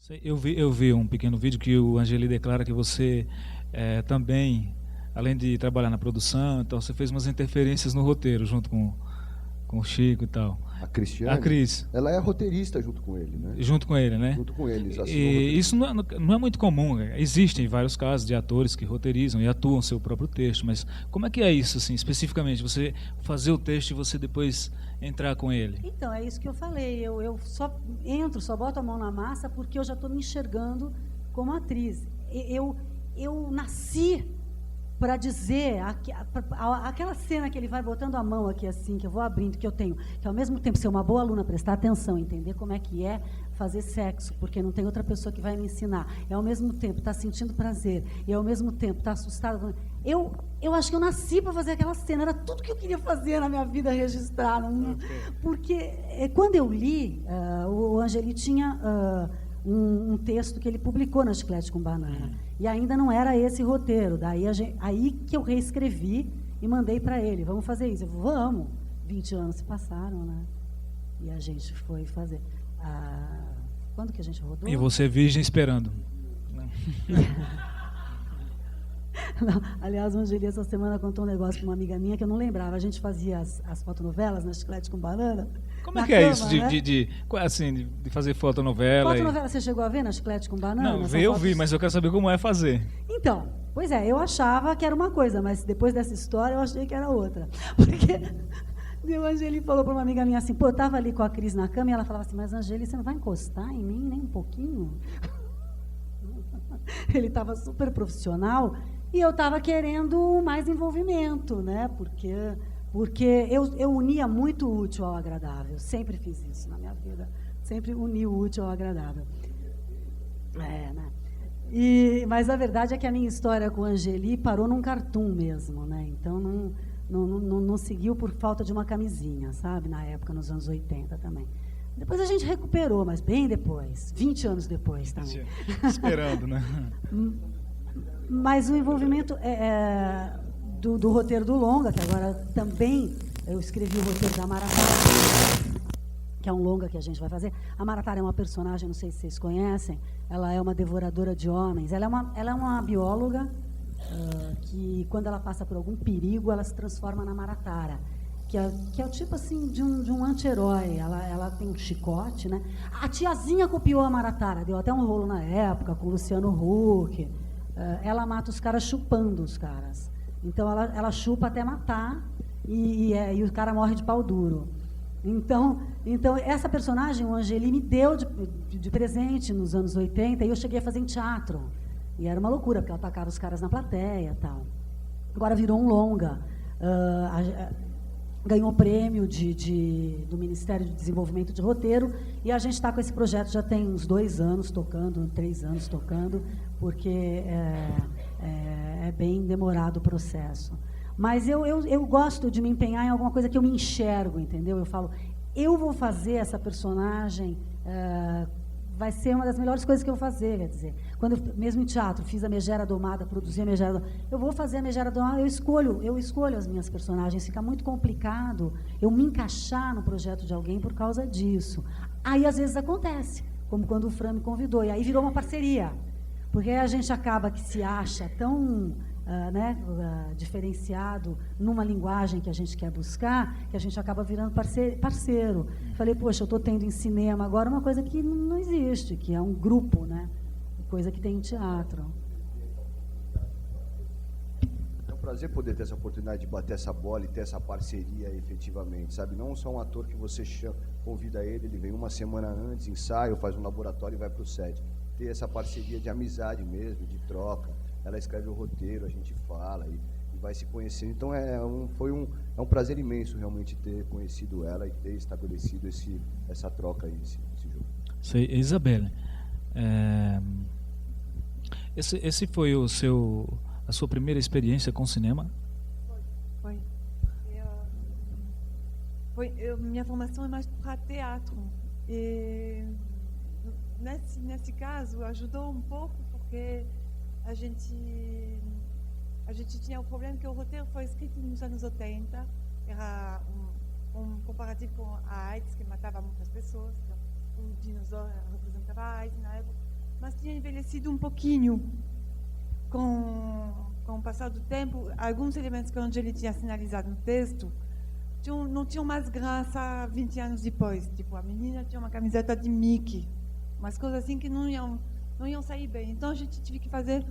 Eu vi um pequeno vídeo que o Angeli declara que você também, além de trabalhar na produção, então você fez umas interferências no roteiro junto com o Chico e tal. A Cristiane, A Cris. ela é roteirista junto com ele, né? Junto com ele, né? Junto com eles. E isso não é muito comum. Né? Existem vários casos de atores que roteirizam e atuam seu próprio texto, mas como é que é isso, assim, especificamente? Você fazer o texto e você depois entrar com ele? Então, é isso que eu falei. Eu só entro, só boto a mão na massa porque eu já estou me enxergando como atriz. Eu nasci para dizer aquela cena que ele vai botando a mão aqui assim, que eu vou abrindo, que eu tenho, que ao mesmo tempo ser uma boa aluna, prestar atenção, entender como é que é fazer sexo, porque não tem outra pessoa que vai me ensinar, e ao mesmo tempo estar sentindo prazer, e ao mesmo tempo estar assustada. Eu acho que eu nasci para fazer aquela cena, era tudo que eu queria fazer na minha vida registrar. Porque quando eu li, o Angeli tinha um texto que ele publicou na Chiclete com Banana. E ainda não era esse roteiro. Daí aí que eu reescrevi e mandei para ele. Vamos fazer isso. Eu falei, vamos. 20 anos se passaram, né? E a gente foi fazer. Quando que a gente rodou? E você virgem esperando. Não, aliás, o Angeli essa semana contou um negócio para uma amiga minha que eu não lembrava. A gente fazia as fotonovelas na Chiclete com Banana. Como é que é isso de fazer fotonovela? Fotonovela você chegou a ver na Chiclete com Banana? Não, eu vi, mas eu quero saber como é fazer. Então, pois é, eu achava que era uma coisa, mas depois dessa história eu achei que era outra. Porque o Angeli falou para uma amiga minha assim, pô, eu estava ali com a Cris na cama e ela falava assim, mas Angeli, você não vai encostar em mim nem um pouquinho? Ele estava super profissional e eu estava querendo mais envolvimento, né? Porque eu unia muito o útil ao agradável. Sempre fiz isso na minha vida. Sempre uni o útil ao agradável. Né? Mas a verdade é que a minha história com a Angeli parou num cartoon mesmo, né? Então não seguiu por falta de uma camisinha, sabe? Na época, nos anos 80 também. Depois a gente recuperou, mas bem depois, 20 anos depois também. Esperando, né? Mas o envolvimento do roteiro do longa, que agora também eu escrevi o roteiro da Maratara, que é um longa que a gente vai fazer. A Maratara é uma personagem, não sei se vocês conhecem, ela é uma devoradora de homens. Ela é uma bióloga que, quando ela passa por algum perigo, ela se transforma na Maratara, que é o tipo assim de um anti-herói. Ela tem um chicote, né? A tiazinha copiou a Maratara, deu até um rolo na época com o Luciano Huck. Ela mata os caras chupando os caras. Então ela chupa até matar e o cara morre de pau duro. Então essa personagem, o Angeli, me deu de presente nos anos 80 e eu cheguei a fazer em teatro. E era uma loucura, porque ela atacava os caras na plateia e tal. Agora virou um longa. Ganhou prêmio do Ministério de Desenvolvimento de Roteiro e a gente está com esse projeto já tem uns 2 anos tocando, 3 anos tocando, porque é bem demorado o processo. Mas eu gosto de me empenhar em alguma coisa que eu me enxergo, entendeu? Eu falo, eu vou fazer essa personagem, vai ser uma das melhores coisas que eu vou fazer, quer dizer. Quando eu, mesmo em teatro, fiz a Megera Domada, produzi a Megera Domada, eu vou fazer a Megera Domada, eu escolho as minhas personagens, fica muito complicado eu me encaixar no projeto de alguém por causa disso. Aí, às vezes, acontece, como quando o Fran me convidou, e aí virou uma parceria, porque aí a gente acaba que se acha tão diferenciado numa linguagem que a gente quer buscar, que a gente acaba virando parceiro. Falei, poxa, eu estou tendo em cinema agora uma coisa que não existe, que é um grupo, né? Coisa que tem em teatro. É um prazer poder ter essa oportunidade de bater essa bola e ter essa parceria efetivamente, sabe? Não só um ator que você convida ele vem uma semana antes, ensaio, faz um laboratório e vai para o set. Ter essa parceria de amizade mesmo, de troca. Ela escreve o roteiro, a gente fala e vai se conhecendo. Então é um prazer imenso realmente ter conhecido ela e ter estabelecido essa troca aí, esse jogo. Sei, Isabelle, esse foi a sua primeira experiência com cinema? Foi. Minha formação é mais para teatro. E nesse caso ajudou um pouco porque a gente tinha o problema que o roteiro foi escrito nos anos 80, era um comparativo com a AIDS, que matava muitas pessoas, então, o dinossauro representava a AIDS na época, mas tinha envelhecido um pouquinho com o passar do tempo. Alguns elementos que a Angeli tinha sinalizado no texto não tinham mais graça 20 anos depois. Tipo, a menina tinha uma camiseta de Mickey, umas coisas assim que não iam sair bem. Então a gente teve que fazer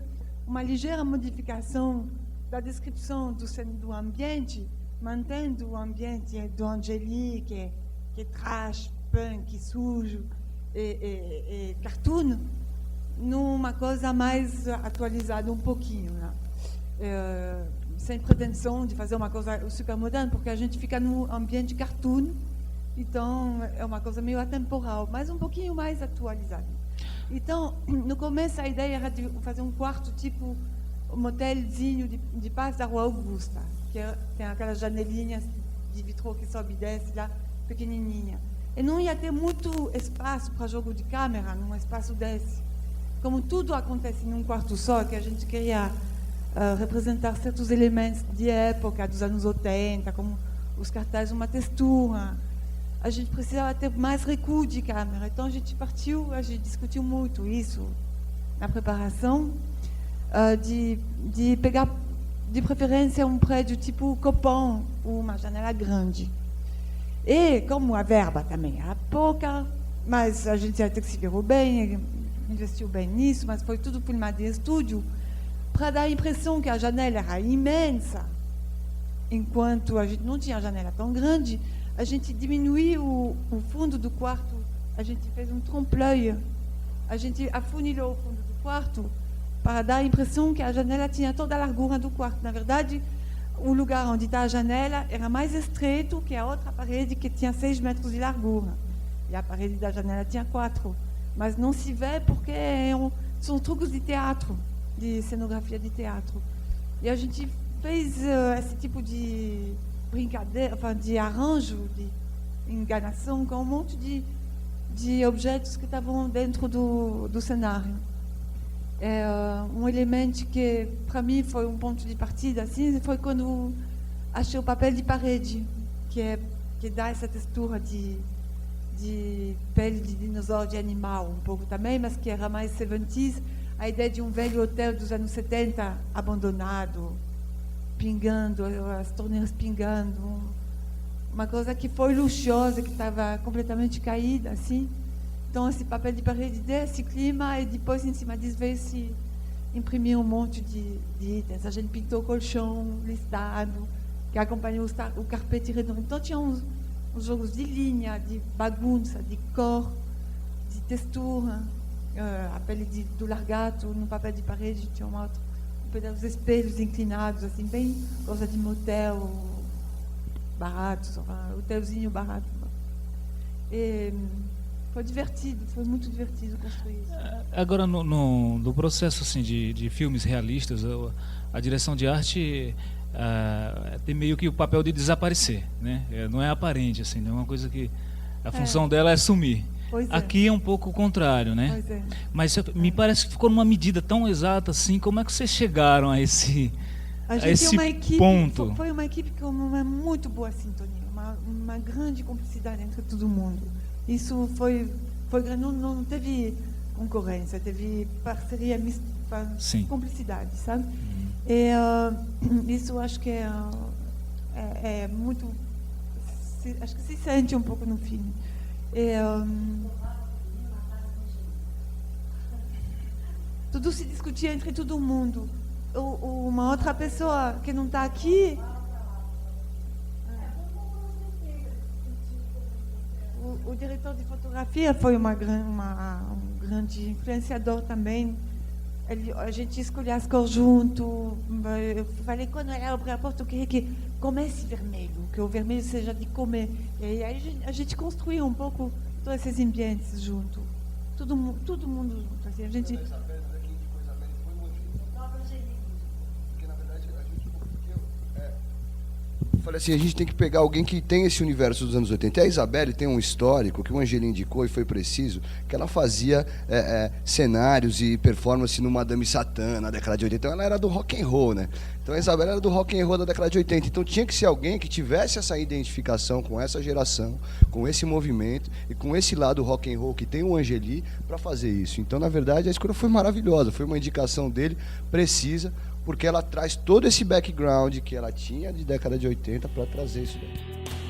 uma ligeira modificação da descrição do ambiente, mantendo o ambiente do Angeli, que é trash, punk, sujo, e cartoon, numa coisa mais atualizada um pouquinho, né? Sem pretensão de fazer uma coisa super moderna, porque a gente fica no ambiente cartoon, então é uma coisa meio atemporal, mas um pouquinho mais atualizada. Então, no começo a ideia era de fazer um quarto tipo um motelzinho de paz da Rua Augusta, que tem aquelas janelinhas de vitrô que sobe e desce lá, pequenininha. E não ia ter muito espaço para jogo de câmera num espaço desse. Como tudo acontece num quarto só, que a gente queria representar certos elementos de época, dos anos 80, como os cartazes, uma textura. A gente precisava ter mais recuo de câmera. Então a gente discutiu muito isso na preparação, de pegar, de preferência, um prédio tipo Copan, uma janela grande. E como a verba também era pouca, mas a gente até que se virou bem, investiu bem nisso, mas foi tudo filmado em estúdio, para dar a impressão que a janela era imensa. Enquanto a gente não tinha janela tão grande, a gente diminuiu o fundo do quarto, a gente fez um trompe-l'œil, a gente afunilou o fundo do quarto para dar a impressão que a janela tinha toda a largura do quarto. Na verdade, o lugar onde está a janela era mais estreito que a outra parede, que tinha 6 metros de largura. E a parede da janela tinha 4. Mas não se vê porque são truques de teatro, de cenografia de teatro. E a gente fez esse tipo de brincadeira, de arranjo, de enganação, com um monte de objetos que estavam dentro do cenário. Um elemento que, para mim, foi um ponto de partida, assim, foi quando achei o papel de parede, que dá essa textura de pele de dinossauro, de animal, um pouco também, mas que era mais 70s, a ideia de um velho hotel dos anos 70, abandonado, pingando, as torneiras pingando, uma coisa que foi luxuosa, que estava completamente caída, assim. Então, esse papel de parede desse clima, e depois, em cima disso, veio se imprimir um monte de itens. A gente pintou o colchão listado, que acompanhou o carpete redondo. Então, tinha uns jogos de linha, de bagunça, de cor, de textura. A pele do largato no papel de parede tinha um pedaço dos espelhos inclinados, assim, bem coisa de motel barato, hotelzinho barato. E foi divertido, foi muito divertido construir isso. Agora, no processo assim, de filmes realistas, a direção de arte tem meio que o papel de desaparecer, né? Não é aparente, assim, não é uma coisa que a função dela é sumir. Pois é. Aqui é um pouco o contrário, né? Pois é. Mas me parece que ficou numa medida tão exata assim. Como é que vocês chegaram a esse ponto? Foi uma equipe com uma muito boa sintonia, uma grande cumplicidade entre todo mundo. Isso foi não teve concorrência, teve parceria, cumplicidade, sabe? E isso acho que é muito, acho que se sente um pouco no filme. Tudo se discutia entre todo mundo. Uma outra pessoa que não está aqui, o diretor de fotografia foi um grande influenciador também. A gente escolheu as cores junto. Eu falei, quando eu abri a porta, eu queria que comece vermelho, que o vermelho seja de comer. E aí a gente construiu um pouco todos esses ambientes junto. Todo mundo junto. Assim, a gente... Essa pedra daqui de coisa velha foi motivo. Porque, na verdade, a gente falei assim, a gente tem que pegar alguém que tem esse universo dos anos 80. E a Isabelle tem um histórico que o Angeli indicou e foi preciso, que ela fazia cenários e performance no Madame Satã na década de 80. Então ela era do rock and roll, né? Então a Isabelle era do rock and roll da década de 80. Então tinha que ser alguém que tivesse essa identificação com essa geração, com esse movimento e com esse lado rock and roll que tem o Angeli para fazer isso. Então, na verdade, a escolha foi maravilhosa. Foi uma indicação dele precisa, porque ela traz todo esse background que ela tinha de década de 80 para trazer isso daí.